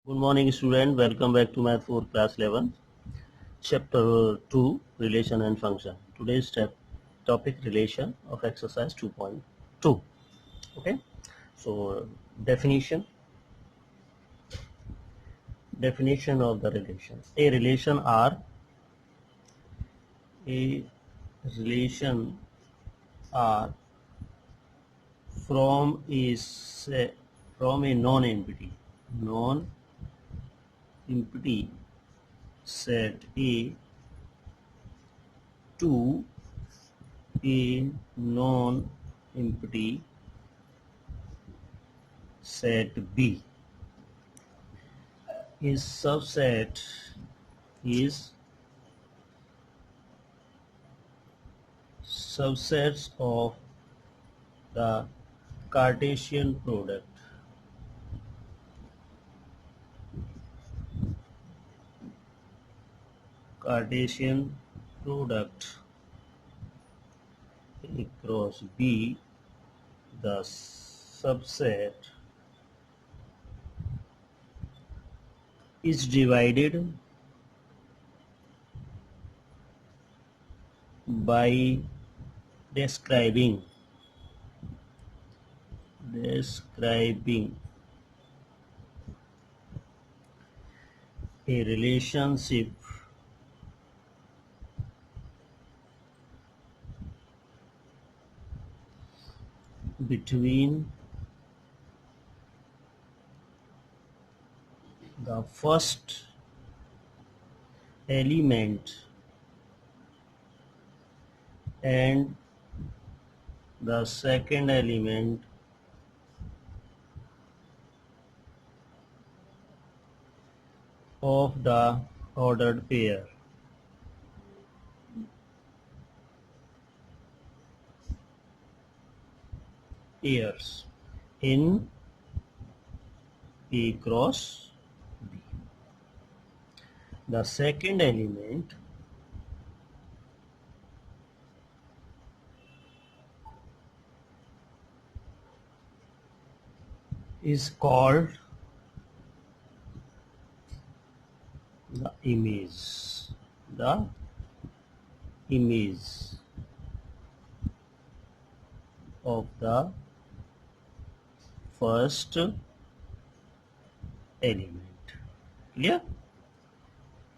Good morning, student. Welcome back to Math 4 class 11, chapter 2, relation and function. Today's topic relation of exercise 2.2. Okay, so definition of the relation. A relation are from from a non-empty set A to a non-empty set B. His subset is subsets of the Cartesian product. Cartesian product A cross B, the subset is divided by describing a relationship between the first element and the second element of the ordered pair. Pairs in A cross B. The second element is called the image. The image of the first element. Clear?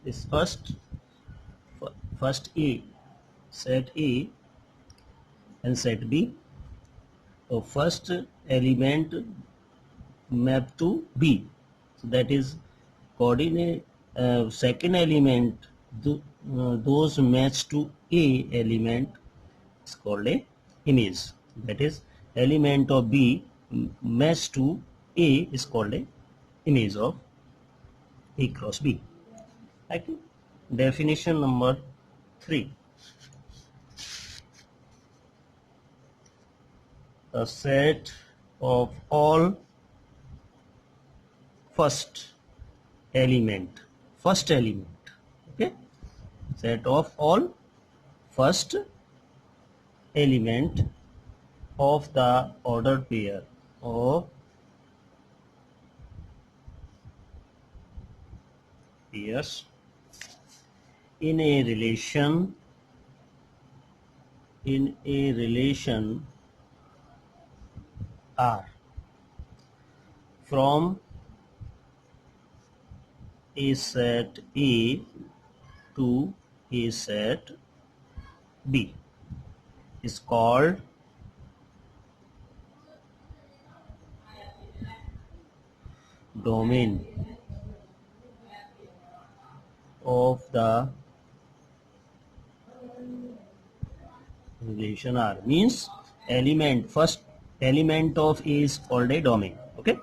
This first A, set A and set B. So first element map to B. So that is coordinate. Second element, those match to A element is called a image. That is element of B match to A is called a image of A cross B. Okay. Definition number 3. A set of all first element. Okay. Set of all first element of the ordered pair of pairs in a relation R from a set A to a set B is called domain of the relation R. Means first element of A is called a domain. Okay.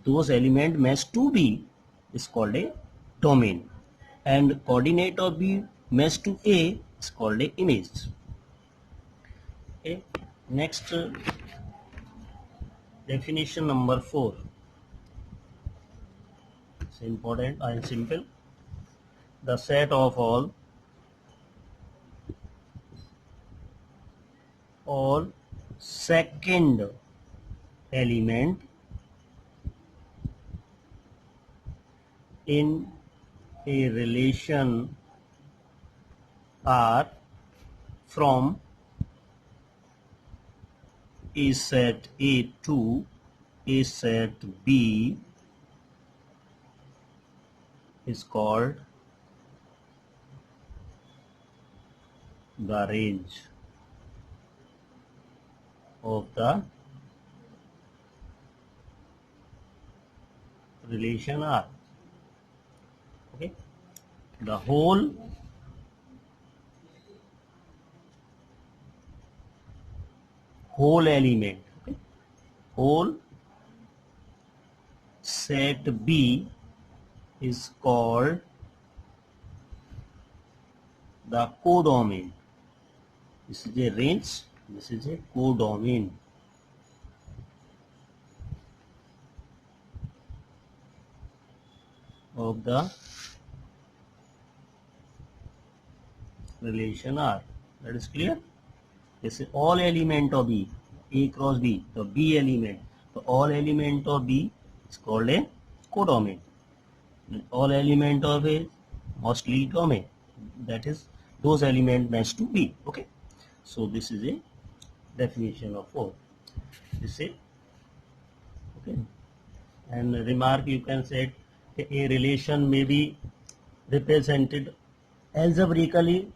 Those element match to B is called a domain, and coordinate of B match to A is called a image. Okay. Next, definition number 4. It's important and simple. The set of all second element in a relation R from a set A to a set B is called the range of the relation R. Okay, the whole element, okay, whole set B is called the codomain. This is a range, this is a codomain of the relation R. That is clear? This is all element of B, A cross B, the B element. So all element of B is called a codomain. All element of A mostly domain. That is those element match to B. Okay. So this is a definition of 4. This is okay. And remark, you can say a relation may be represented algebraically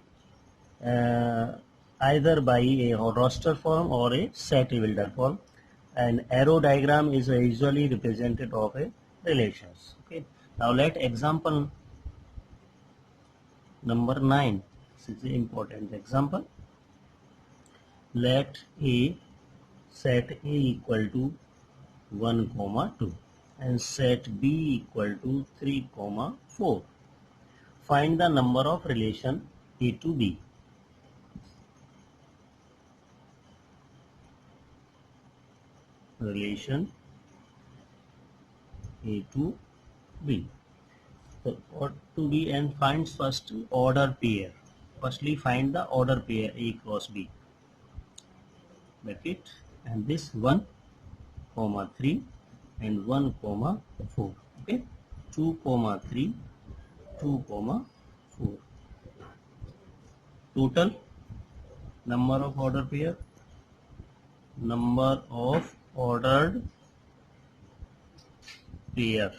either by a roster form or a set Wilder form. An arrow diagram is usually representative of a relations. Okay. Now let example number 9. This is an important example. Let A set A equal to 1, 2 and set B equal to 3, 4. Find the number of relation A to B. Relation A to B. So what to be, and finds first order pair. Firstly find the order pair A cross B. Bracket, and this 1, 3 and 1, 4. Okay, 2, 3, 2, 4. Total number of order pair, number of ordered pair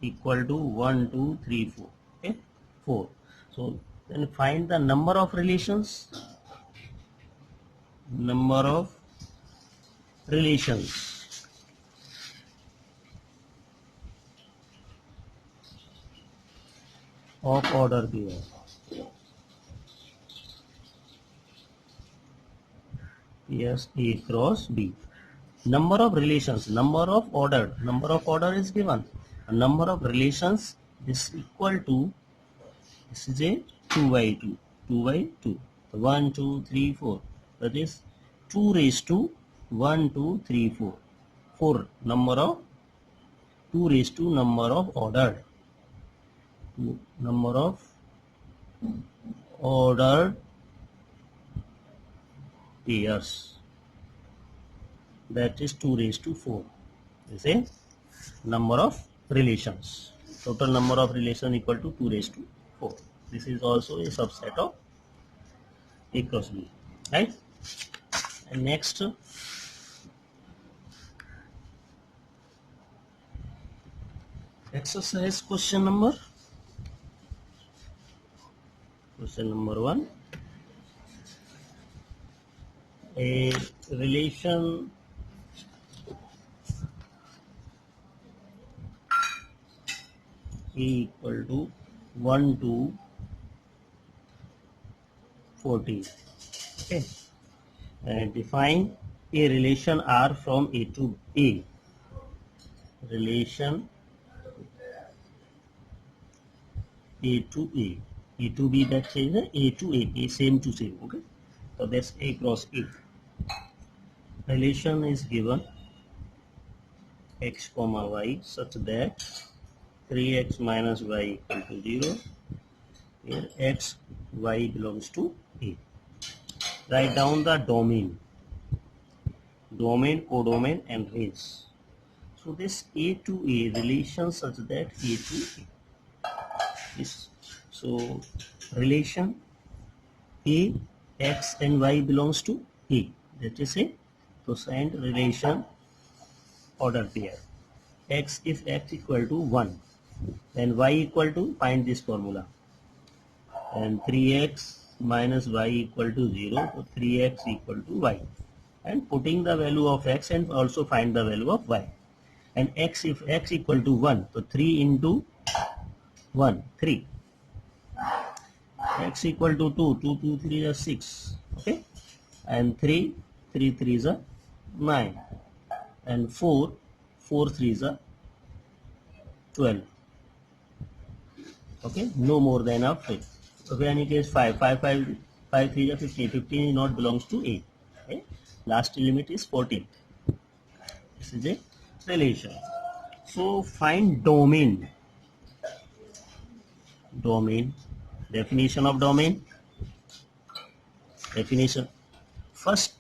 equal to 1, 2, 3, 4. Okay, 4. So then find the number of relations. Number of relations of order pair. Yes, A cross B. Number of relations, number of order is given. A number of relations is equal to, this is a 2 by 2, 2 by 2, 1, 2, 3, 4. That is 2 raised to 1, 2, 3, 4. 4 number of 2 raised to number of ordered. Number of ordered pairs, that is 2 raised to 4. Is a number of relations. Total number of relations equal to 2 raised to 4. This is also a subset of A cross B, right? And next, exercise question number 1. A relation A equal to 1 to 14. Okay, and define a relation R from A to A. Relation A to A. A to B, that says A to A, same to same. Okay, so that's A cross A. Relation is given x comma y such that 3x minus y equal to 0. Here x, y belongs to A. Write down the domain, codomain and range. So this A to A relation such that A to A is, so relation A, X and Y belongs to A, that is a cosine relation order pair. X, if X equal to 1, then Y equal to, find this formula, and 3x minus Y equal to 0, so 3x equal to Y, and putting the value of X and also find the value of Y. And X, if X equal to 1, so 3 into 1, 3. X equal to 2, 2, 2, 3 is 6, okay, and 3, 3, 3 is a 9, and 4, 4, 3 is a 12, okay, no more than a 5. Okay, in any case 5, 5, 5, 5, 3 is 15, 15 not belongs to A, okay, last limit is 14. This is a relation. So find domain. Domain, definition of domain, definition, first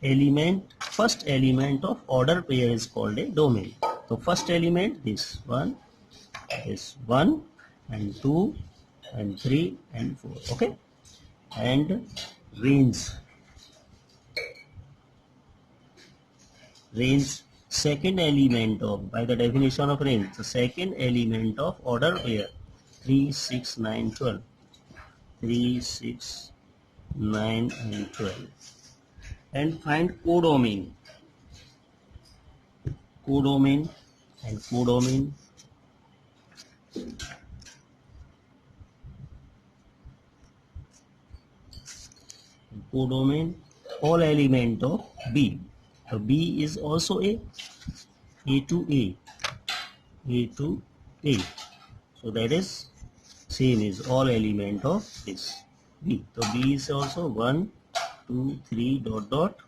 element of order pair is called a domain. So first element, this one, and 2 and 3 and 4, okay, and range, second element of, by the definition of range, the second element of order pair, 3, 6, 9, 12, 3, 6, 9 and 12, and find codomain. Codomain and codomain, codomain, all element of B. So B is also A to A, A to A. So that is same is all element of this B. So B is also 1, 2, 3 dot dot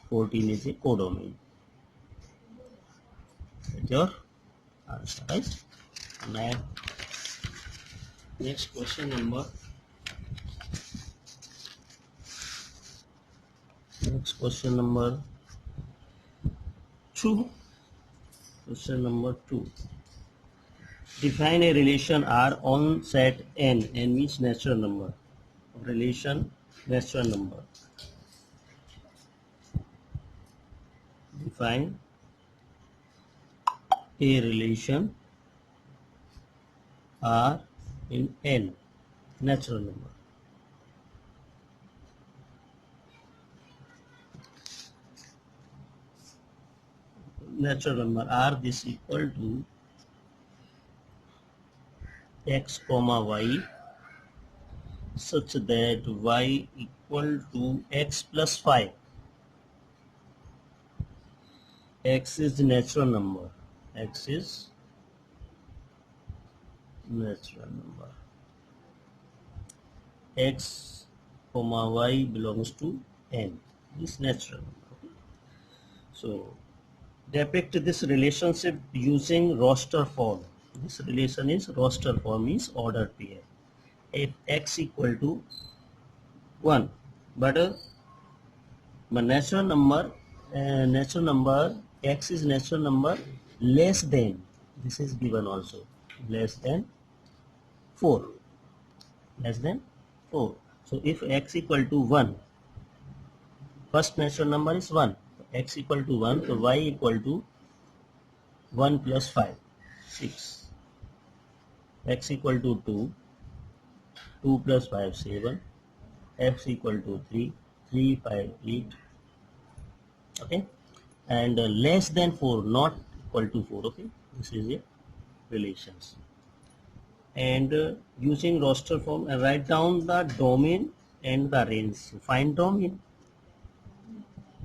14 is a codomain. That's your answer, right? Next question number. Next question number 2. Question number 2. Define a relation R on set N. N means natural number. Relation natural number. Define a relation R in N, natural number. Natural number R, this equal to x comma y such that y equal to x plus 5. X is the natural number. X is natural number. X comma y belongs to N. This natural number. So depict this relationship using roster form. This relation is roster form, is order pair. If x equal to 1, but natural number x is natural number less than, this is given also, less than 4, less than 4. So if x equal to 1, first natural number is 1, x equal to 1, so y equal to 1 plus 5, 6, x equal to 2, 2 plus 5, 7, x equal to 3, 3, 5, 8, okay, and less than 4, not equal to 4, okay, this is a relations. And using roster form, write down the domain and the range. So find domain.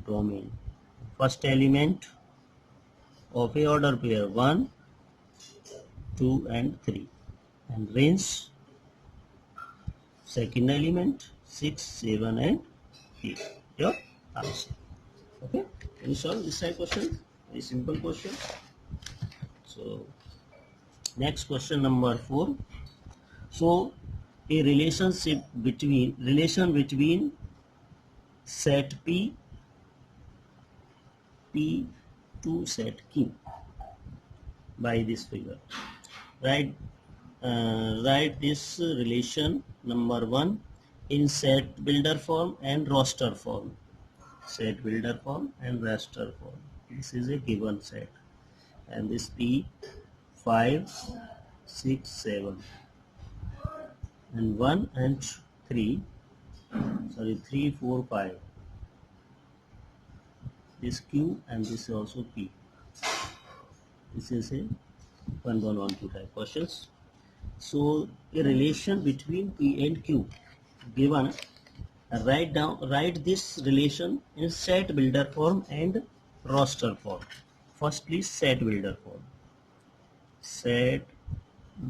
Domain, first element of a order pair 1, 2 and 3, and range, second element 6, 7 and 8. Your answer. Okay, can you solve this type question? Very simple question. So next question number 4. So a relation between set P to set Q by this figure. Write this relation number 1 in set builder form and roster form. Set builder form and raster form. This is a given set, and this P 5, 6, 7, and 1 and 3. Sorry, 3, 4, 5. This Q and this is also P. This is a 1, 1, 1, 2 type questions. So a relation between P and Q given. Write this relation in set builder form and roster form. Firstly, set builder form. Set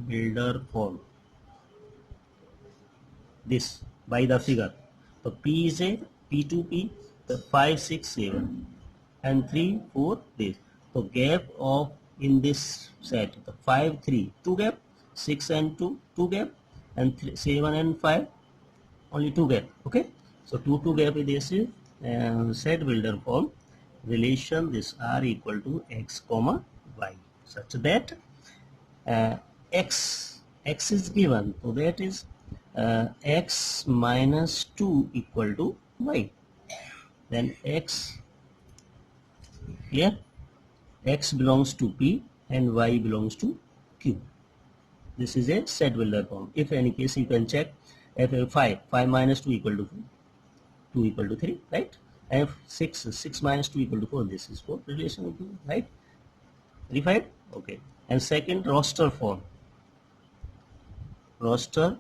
builder form. This by the figure. So P is a P2P, the 5, 6, 7, and 3, 4 this. So gap of in this set, the 5, 3, 2 gap, 6 and 2, 2 gap, and 3, 7 and 5, only 2 gap. Okay, so 2 gap is this is set builder form relation. This R equal to X comma Y, such that X is given, so that is X minus 2 equal to Y. Then X here, X belongs to P and Y belongs to Q. This is a set builder form. If any case you can check, if 5 minus 2 equal to 2 equal to 3, right? And if 6 minus 2 equal to 4, this is 4 relation with 2, right? Verified? Okay. And second, roster form. Roster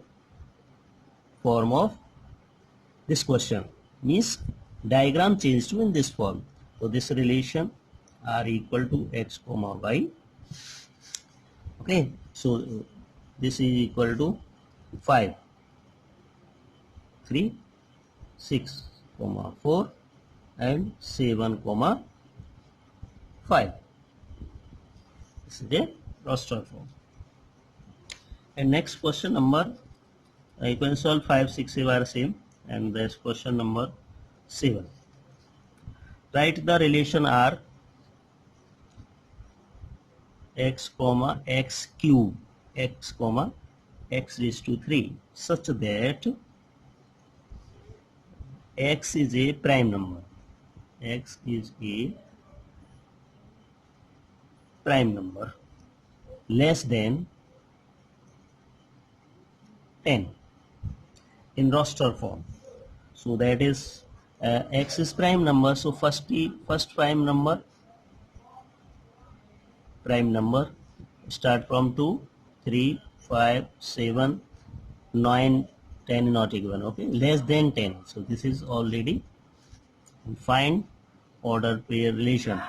form of this question means diagram changed to in this form. So this relation R equal to X comma Y. Okay, so this is equal to 5, 3, 6, 4, and 7, 5. This is the roster form. And next question number, you can solve 5, 6, 7 are same, and this question number 7. Write the relation R X comma X cube, X comma X raised to 3, such that X is a prime number. X is a prime number less than 10 in roster form. So that is X is prime number. So first prime number start from 2, 3, 5, 7, 9, 10 not given. Okay, less than 10. So this is already. Find order pair relation.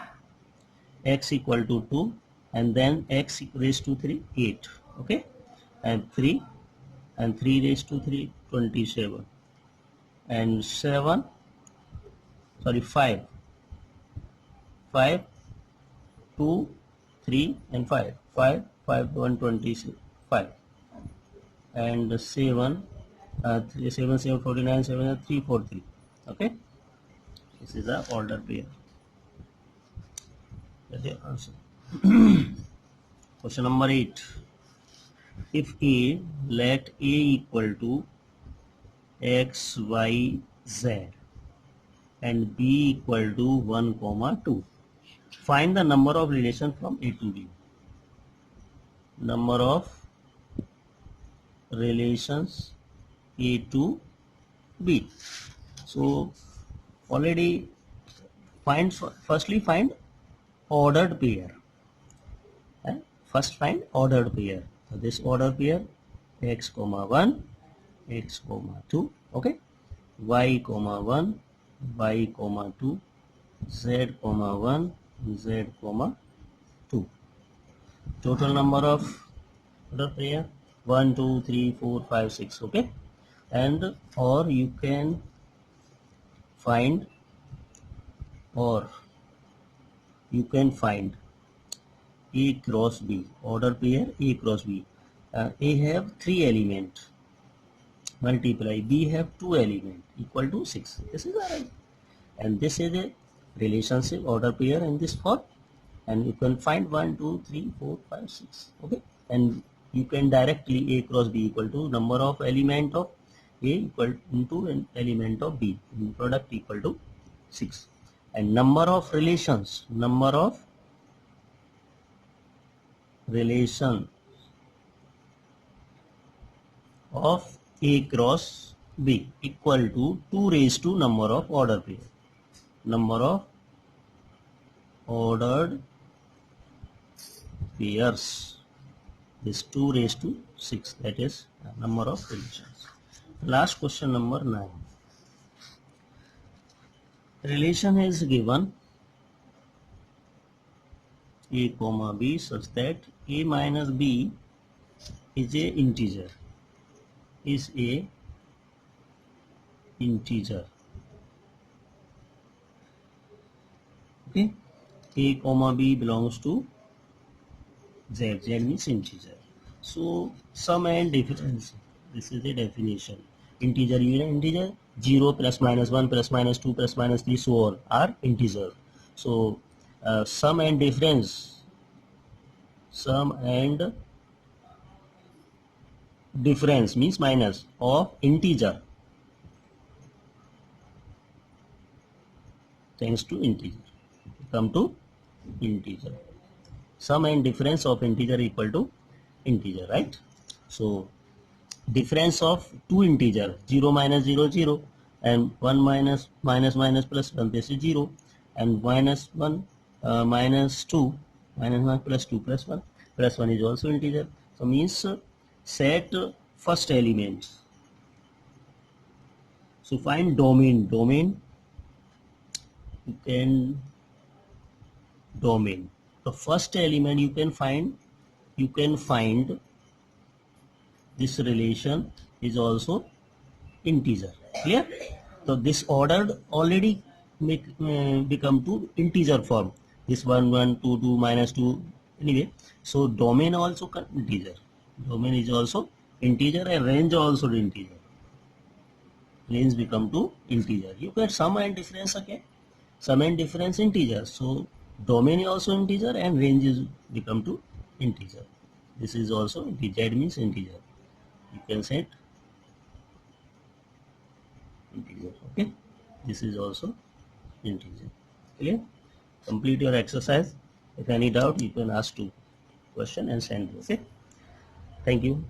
X equal to 2 and then X raised to 3, 8. Okay, and 3 raised to 3, 27, and 5, 2, 3 and 5, 1, 25, and 7, 49, 7, 3, 4, 3. Okay, this is the order pair. That's the answer. Question number 8. If A, let A equal to X, Y, Z and B equal to 1, 2. Find the number of relations from A to B. Number of relations A to B. So already firstly find ordered pair. First find ordered pair. So this ordered pair X comma 1, X comma 2. Okay, Y comma 1, Y comma 2, Z comma 1, Z comma 2. Total number of ordered pair 1, 2, 3, 4, 5, 6. Okay, and or you can find A cross B, order pair A cross B. A have 3 element, multiply B have 2 element, equal to 6. This is right, and this is a relationship order pair in this form. and you can find 1, 2, 3, 4, 5, 6. Okay, and you can directly A cross B equal to number of element of A equal into an element of B, product equal to 6, and number of relation of A cross B equal to 2 raised to number of ordered pair, number of ordered pairs is 2 raised to 6, that is number of relations. Last question number 9. Relation is given A comma B such that A minus B is a integer, okay. A comma B belongs to Z means integer. So sum and difference, this is the definition. Integer, integer, 0 plus minus 1 plus minus 2 plus minus 3 so on are integer. So sum and difference means minus of integer thanks to integer, come to integer. Sum and difference of integer equal to integer, right? So difference of two integer, 0 minus 0 0, and 1 minus plus 1, this is 0, and minus 1 minus 2 minus 1 plus 2 plus 1 is also integer. So means set first element. So find domain, you can domain, the first element you can find this relation is also integer. Clear? So this ordered already become to integer form, this 1 1 2 2 minus 2 anyway. So domain also integer, domain is also integer, and range also integer, range become to integer. You get sum and difference again, sum and difference integer, so domain is also integer and range is become to integer. This is also integer, Z means integer, you can set integer. Okay, this is also integer. Clear? Complete your exercise. If any doubt, you can ask to question and send. Okay, thank you.